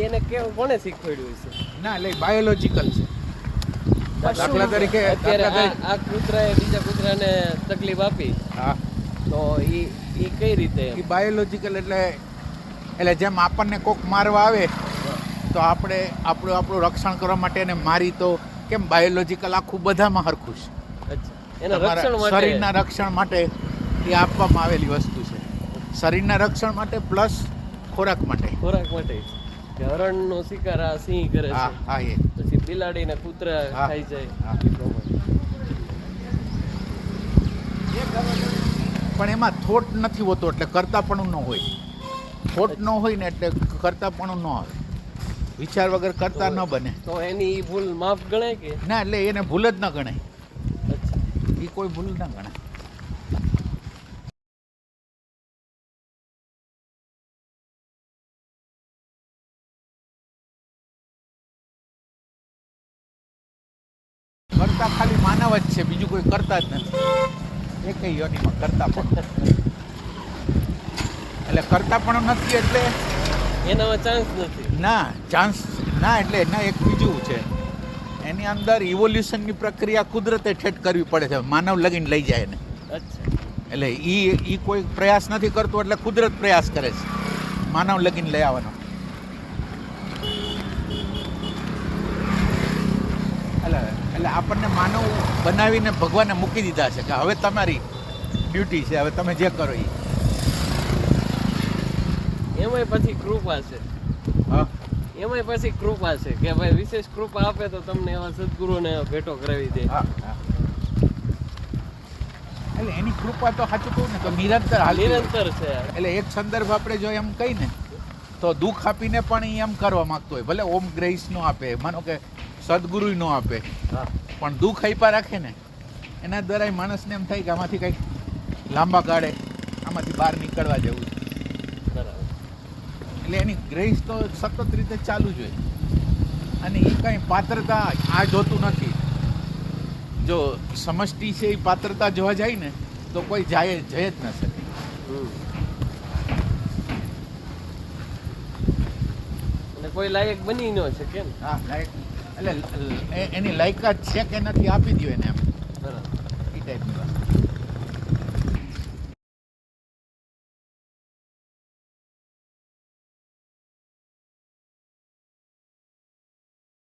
એને કેવું કોને શીખવાડ્યું છે? ના એટલે બાયોલોજિકલ છે. દાખલા તરીકે અત્યારે આ કૂતરાએ બીજા કૂતરાને તકલીફ આપી, હા, તો એ કઈ રીતે? એ બાયોલોજિકલ એટલે જેમ આપણને કોક મારવા આવે તો આપણે આપણું રક્ષણ કરવા માટે એને મારી, તો કેમ બાયોલોજિકલ આખું બધામાં હરખું છે. અચ્છા, એના તમારા રક્ષણ માટે, શરીરના રક્ષણ માટે એ આપવામાં આવેલી વસ્તુ છે. શરીરના રક્ષણ માટે પ્લસ ખોરાક માટે. કે હરણનો શિકાર આ સિંહ કરે છે, હા એ પછી બિલાડી ને કૂતરા હા, ખાઈ જાય, હા. એ પ્રમાણે. પણ એમાં થોટ નથી હોતો એટલે કરતાપણું ન હોય. થોટ ન હોય ને એટલે કરતાપણું ન આવે. વિચાર વગર કરતા ન બને. તો એની ઈ ભૂલ માફ ગણાય કે ના, એટલે એને ભૂલ જ ન ગણાય. અચ્છા, એ કોઈ ભૂલ ના ગણાય. કરતા ખાલી માનવ જ છે, બીજું કોઈ કરતા જ નથી. એ કઈ યોનિમાં કરતા પણ એટલે કરતા પણ નથી એટલે એનામાં ચાન્સ નથી. ના ચાન્સ ના, એટલે એના એક બીજું છે, એની અંદર ઇવોલ્યુશનની પ્રક્રિયા કુદરતે ઠેઠ કરવી પડે છે, માનવ લગીને લઈ જાય એને. અચ્છા, એટલે એ કોઈ પ્રયાસ નથી કરતો, એટલે કુદરત પ્રયાસ કરે છે માનવ લગીને લઈ આવવાનો. એટલે આપણને માનવ બનાવીને ભગવાને મૂકી દીધા છે કે હવે તમારી ડ્યુટી છે, હવે તમે જે કરો એ. એમાંય પછી કૃપા છે. હા, એમાંય પછી કૃપા છે કે ભાઈ વિશેષ કૃપા આપે તો તમને એવા સદગુરુને ભેટો કરાવી દે. હા. એટલે એની કૃપા તો સાચું કહું ને તો નિરંતર હાલતી હોય. નિરંતર છે. એટલે એક સંદર્ભ આપણે જો એમ કહી ને તો દુઃખ આપીને પણ એ એમ કરવા માંગતો હોય, ભલે ઓમ ગ્રેસ નો આપે, માનો કે સદગુરુ નો આપે, હા, પણ દુઃખ આપ્યા રાખે ને એના દ્વારા માણસને એમ થાય કે આમાંથી કંઈક લાંબા ગાળે આમાંથી બહાર નીકળવા જેવું છે. બરાબર. એટલે એની ગ્રેસ તો સતત રીતે ચાલુ જ હોય. અને એ કંઈ પાત્રતા આ જોતું નથી. જો સમષ્ટિ છે એ પાત્રતા જોવા જાય ને તો કોઈ જઈ જ ન શકે. અને કોઈ લાયક બની ન શકે ને. હા, લાયક એટલે એની લાયકાત છે કે નથી આપી દો એને એમ. બરાબર. એ ટાઈપની વાત.